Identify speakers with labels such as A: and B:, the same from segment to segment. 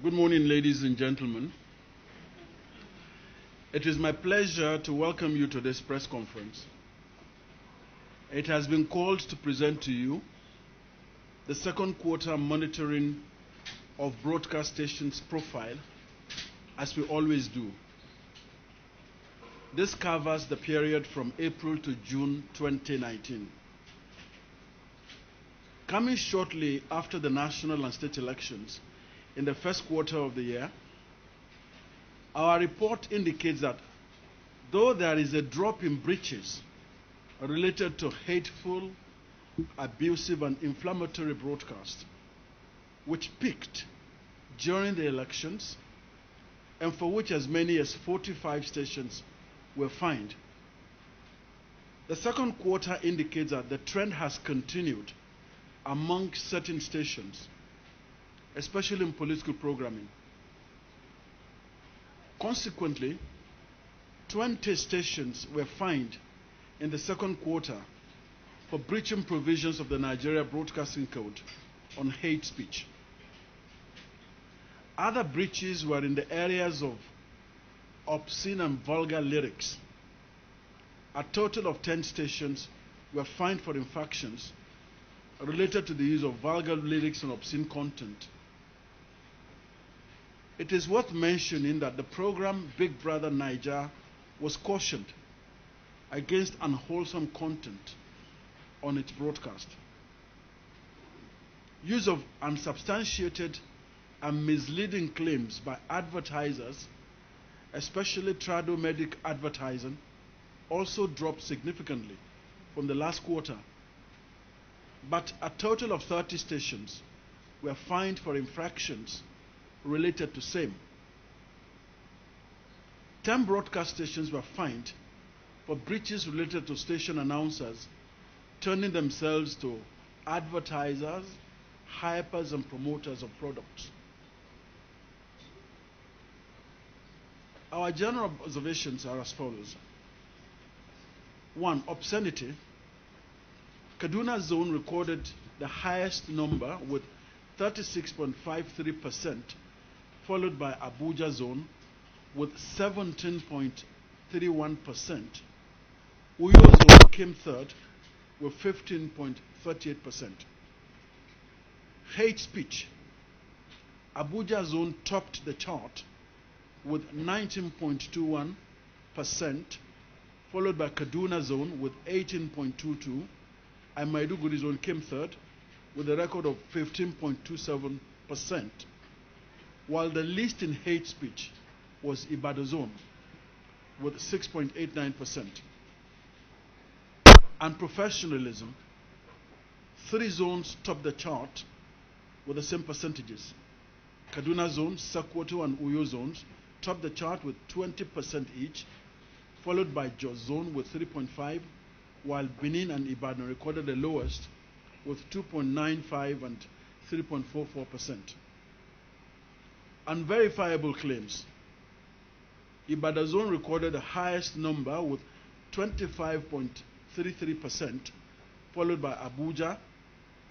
A: Good morning, ladies and gentlemen. It is my pleasure to welcome you to this press conference. It has been called to present to you the second quarter monitoring of broadcast stations' profile, as we always do. This covers the period from April to June 2019. Coming shortly after the national and state elections in the first quarter of the year, our report indicates that though there is a drop in breaches related to hateful, abusive, and inflammatory broadcasts, which peaked during the elections and for which as many as 45 stations were fined, the second quarter indicates that the trend has continued among certain stations, especially in political programming. Consequently, 20 stations were fined in the second quarter for breaching provisions of the Nigeria Broadcasting Code on hate speech. Other breaches were in the areas of obscene and vulgar lyrics. A total of 10 stations were fined for infractions related to the use of vulgar lyrics and obscene content. It is worth mentioning that the program Big Brother Niger was cautioned against unwholesome content on its broadcast. Use of unsubstantiated and misleading claims by advertisers, especially tradomedic advertising, also dropped significantly from the last quarter. But a total of 30 stations were fined for infractions related to same. 10 broadcast stations were fined for breaches related to station announcers turning themselves to advertisers, hypers, and promoters of products. Our general observations are as follows. 1. Obscenity. Kaduna zone recorded the highest number with 36.53%, followed by Abuja zone with 17.31%. Uyo zone came third with 15.38%. Hate speech. Abuja zone topped the chart with 19.21%, followed by Kaduna zone with 18.22%, and Maiduguri zone came third with a record of 15.27%, while the least in hate speech was Ibadan zone with 6.89%. And professionalism, 3 zones topped the chart with the same percentages. Kaduna zone, Sokoto, and Uyo zones topped the chart with 20% each, followed by Jos zone with 3.5%, while Benin and Ibadan recorded the lowest with 2.95% and 3.44%. Unverifiable claims. Ibadan zone recorded the highest number with 25.33%, followed by Abuja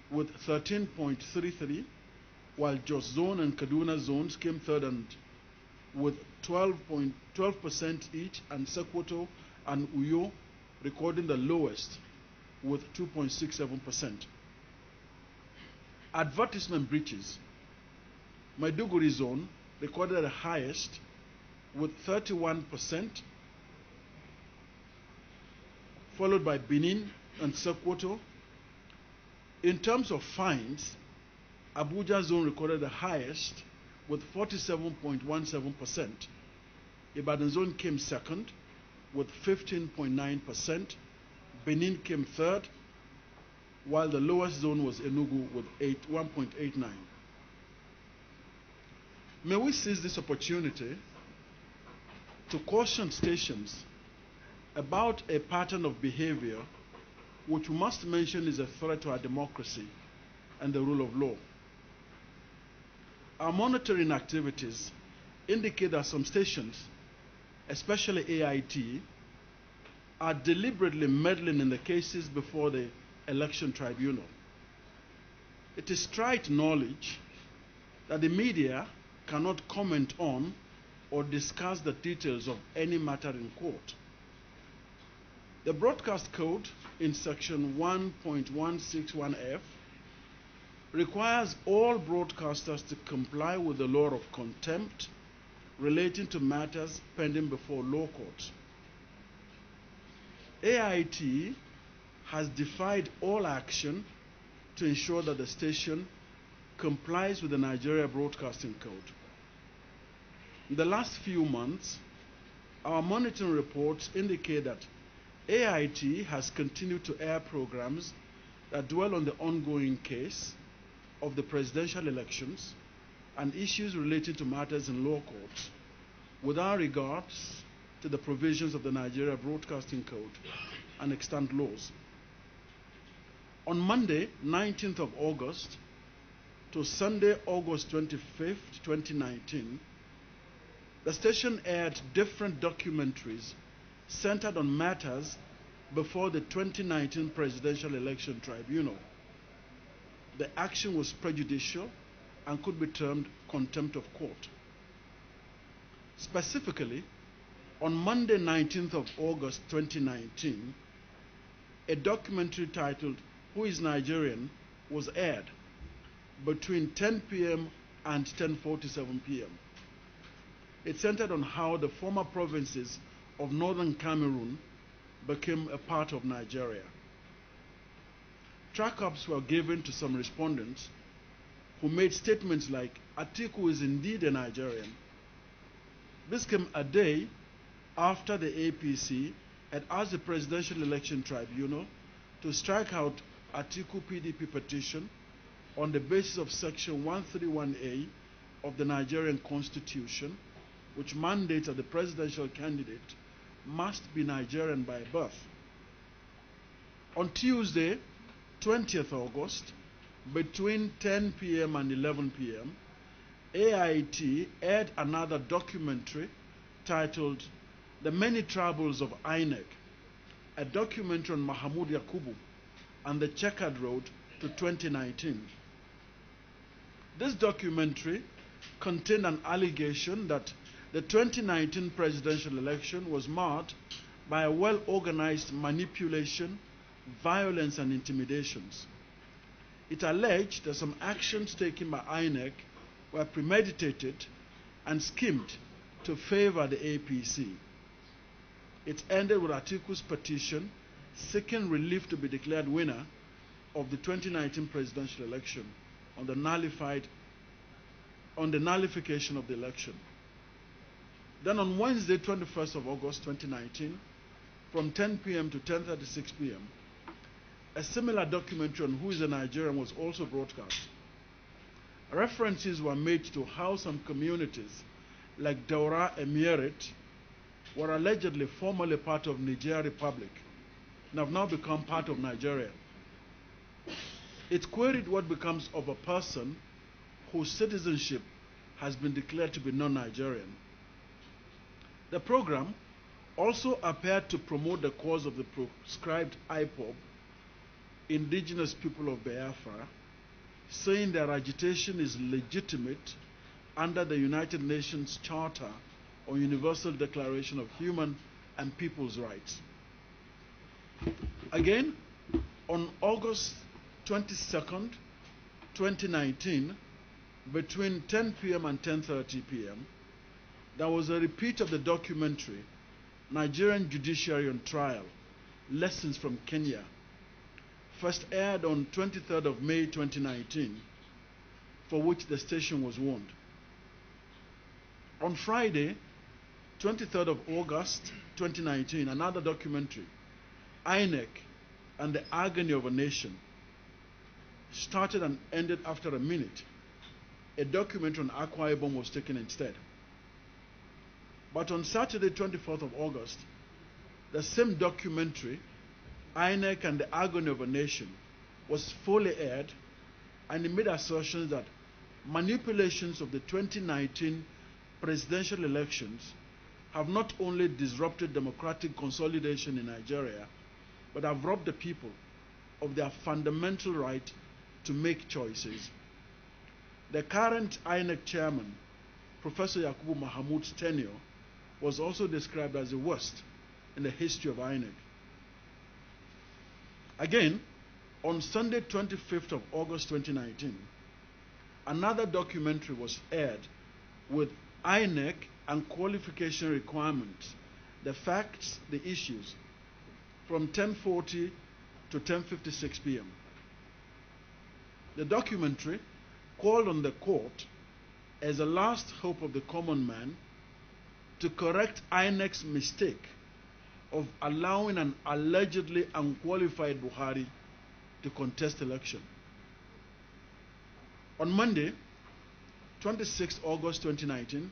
A: with 13.33%, while Jos zone and Kaduna zones came third and with 12% each, and Sokoto and Uyo recording the lowest with 2.67%. Advertisement breaches. Maiduguri zone recorded the highest with 31%, followed by Benin and Sokoto. In terms of fines, Abuja zone recorded the highest with 47.17%. Ibadan zone came second with 15.9%. Benin came third, while the lowest zone was Enugu with 1.89%. May we seize this opportunity to caution stations about a pattern of behavior which we must mention is a threat to our democracy and the rule of law. Our monitoring activities indicate that some stations, especially AIT, are deliberately meddling in the cases before the election tribunal. It is trite knowledge that the media cannot comment on or discuss the details of any matter in court. The Broadcast Code in section 1.161F requires all broadcasters to comply with the law of contempt relating to matters pending before law courts. AIT has defied all action to ensure that the station complies with the Nigeria Broadcasting Code. In the last few months, our monitoring reports indicate that AIT has continued to air programs that dwell on the ongoing case of the presidential elections and issues related to matters in law courts without regards to the provisions of the Nigeria Broadcasting Code and extant laws. On Monday, 19th of August to Sunday, August 25th, 2019, the station aired different documentaries centered on matters before the 2019 Presidential Election Tribunal. The action was prejudicial and could be termed contempt of court. Specifically, on Monday, 19th of August 2019, a documentary titled "Who is Nigerian" was aired between 10 p.m. and 10:47 p.m. It centered on how the former provinces of northern Cameroon became a part of Nigeria. Track-ups were given to some respondents who made statements like, "Atiku is indeed a Nigerian." This came a day after the APC had asked the Presidential Election Tribunal to strike out Atiku PDP petition on the basis of Section 131A of the Nigerian Constitution, which mandates that the presidential candidate must be Nigerian by birth. On Tuesday, 20th August, between 10 p.m. and 11 p.m., AIT aired another documentary titled "The Many Troubles of INEC," a documentary on Mahamoud Yakubu and the checkered road to 2019. This documentary contained an allegation that the 2019 presidential election was marred by a well-organized manipulation, violence, and intimidations. It alleged that some actions taken by INEC were premeditated and schemed to favor the APC. It ended with Atiku's petition seeking relief to be declared winner of the 2019 presidential election on the nullification of the election. Then on Wednesday, 21st of August 2019, from 10 p.m. to 10:36 p.m., a similar documentary on "Who is a Nigerian" was also broadcast. References were made to how some communities like Daura Emirate were allegedly formerly part of Niger Republic and have now become part of Nigeria. It queried what becomes of a person whose citizenship has been declared to be non-Nigerian. The program also appeared to promote the cause of the proscribed IPOB, indigenous people of Biafra, saying their agitation is legitimate under the United Nations Charter on Universal Declaration of Human and People's Rights. Again, on August 22nd, 2019, between 10 p.m. and 10:30 p.m., there was a repeat of the documentary "Nigerian Judiciary on Trial: Lessons from Kenya," first aired on 23rd of May 2019, for which the station was warned. On Friday, 23rd of August 2019, another documentary, "INEC and the Agony of a Nation," started and ended after a minute. A documentary on Akwa Ibom was taken instead. But on Saturday, 24th of August, the same documentary, "INEC and the Agony of a Nation," was fully aired, and it made assertions that manipulations of the 2019 presidential elections have not only disrupted democratic consolidation in Nigeria, but have robbed the people of their fundamental right to make choices. The current INEC chairman, Professor Yakubu Mahamoud's tenure was also described as the worst in the history of INEC. Again, on Sunday, 25th of August 2019, another documentary was aired with INEC and qualification requirements, the facts, the issues, from 10:40 to 10:56 p.m. The documentary called on the court as a last hope of the common man to correct INEC's mistake of allowing an allegedly unqualified Buhari to contest election. On Monday, 26 August 2019,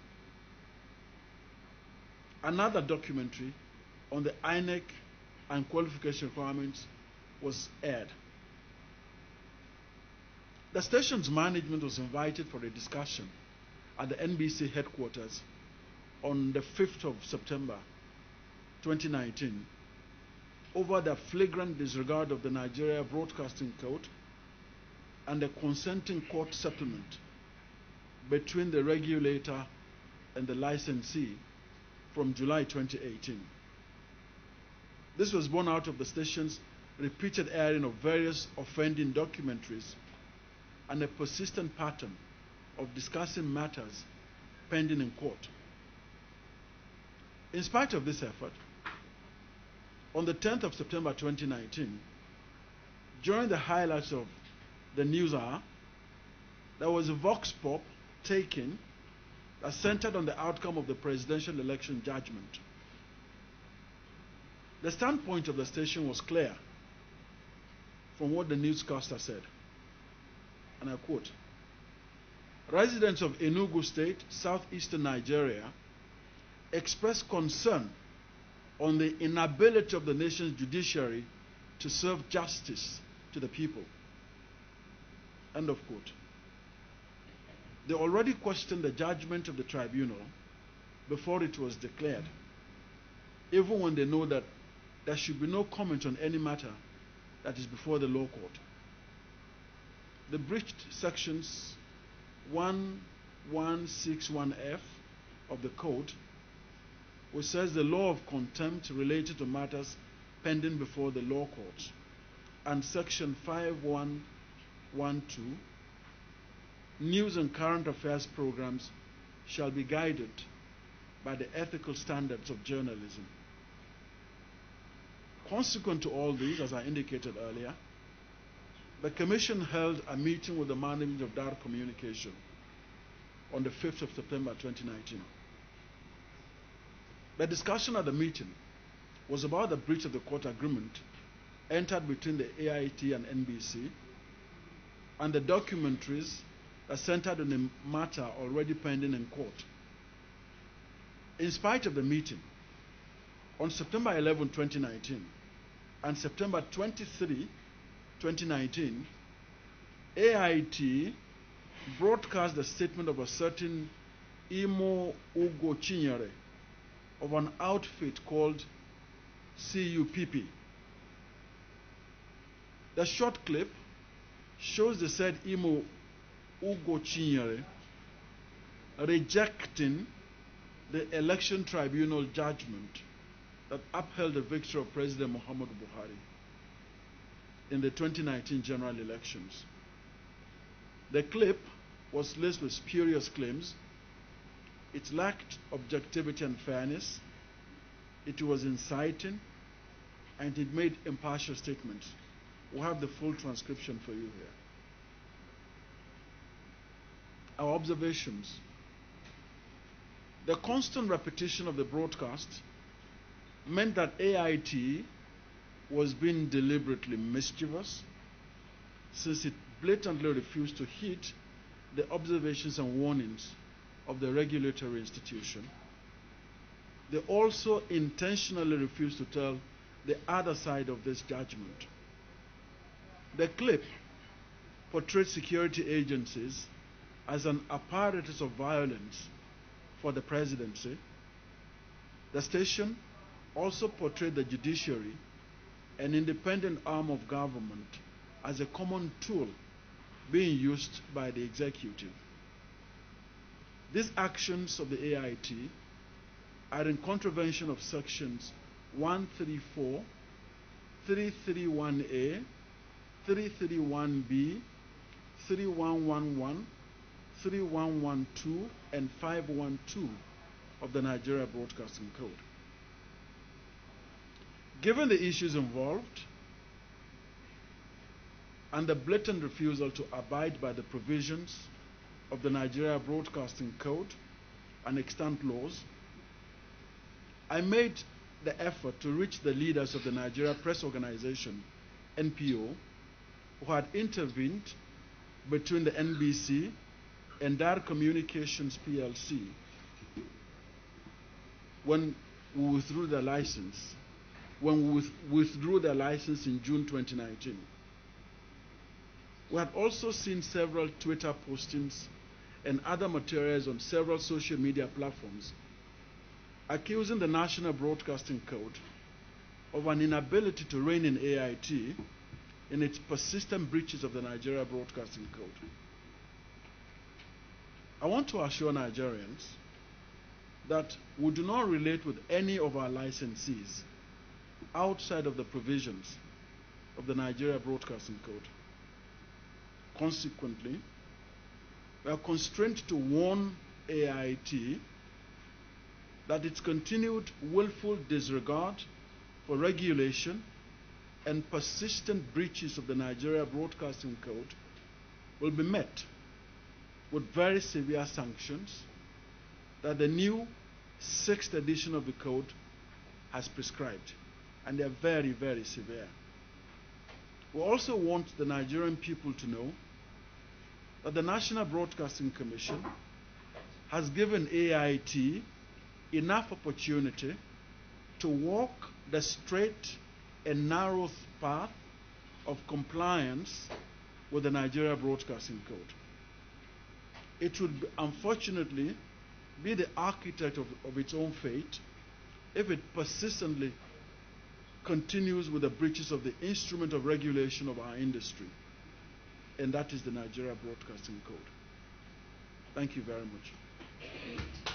A: another documentary on the INEC and qualification requirements was aired. The station's management was invited for a discussion at the NBC headquarters on the 5th of September 2019 over the flagrant disregard of the Nigeria Broadcasting Code and the consenting court settlement between the regulator and the licensee from July 2018. This was born out of the station's repeated airing of various offending documentaries and a persistent pattern of discussing matters pending in court. In spite of this effort, on the 10th of September 2019, during the highlights of the news hour, there was a vox pop taken that centered on the outcome of the presidential election judgment. The standpoint of the station was clear from what the newscaster said, and I quote, "Residents of Enugu State, southeastern Nigeria, expressed concern on the inability of the nation's judiciary to serve justice to the people." End of quote. They already questioned the judgment of the tribunal before it was declared, even when they know that there should be no comment on any matter that is before the law court. They breached sections 1161F of the code, which says the law of contempt related to matters pending before the law courts, and section 5112, news and current affairs programs shall be guided by the ethical standards of journalism. Consequent to all these, as I indicated earlier, the Commission held a meeting with the management of Dar Communication on the 5th of September 2019. The discussion at the meeting was about the breach of the court agreement entered between the AIT and NBC and the documentaries that centered on a matter already pending in court. In spite of the meeting, on September 11, 2019 and September 23, 2019, AIT broadcast the statement of a certain Imo Ugo Chinyere of an outfit called CUPP. The short clip shows the said Imo Ugo Chinyere rejecting the election tribunal judgment that upheld the victory of President Muhammadu Buhari in the 2019 general elections. The clip was laced with spurious claims. It lacked objectivity and fairness. It was inciting, and it made impartial statements. We'll have the full transcription for you here. Our observations. The constant repetition of the broadcast meant that AIT was being deliberately mischievous, since it blatantly refused to heed the observations and warnings of the regulatory institution. They also intentionally refused to tell the other side of this judgment. The clip portrayed security agencies as an apparatus of violence for the presidency. The station also portrayed the judiciary, an independent arm of government, as a common tool being used by the executive. These actions of the AIT are in contravention of sections 134, 331A, 331B, 3111, 3112, and 512 of the Nigeria Broadcasting Code. Given the issues involved and the blatant refusal to abide by the provisions of the Nigeria Broadcasting Code and extant laws, I made the effort to reach the leaders of the Nigeria Press Organization, NPO, who had intervened between the NBC and Dar Communications PLC when we withdrew their license. When we withdrew their license in June 2019. We had also seen several Twitter postings and other materials on several social media platforms accusing the National Broadcasting Code of an inability to rein in AIT in its persistent breaches of the Nigeria Broadcasting Code. I want to assure Nigerians that we do not relate with any of our licensees outside of the provisions of the Nigeria Broadcasting Code. Consequently, we are constrained to warn AIT that its continued willful disregard for regulation and persistent breaches of the Nigeria Broadcasting Code will be met with very severe sanctions that the new 6th edition of the code has prescribed, and they are very, very severe. We also want the Nigerian people to know that the National Broadcasting Commission has given AIT enough opportunity to walk the straight and narrow path of compliance with the Nigeria Broadcasting Code. It would unfortunately be the architect of its own fate if it persistently continues with the breaches of the instrument of regulation of our industry, and that is the Nigeria Broadcasting Code. Thank you very much.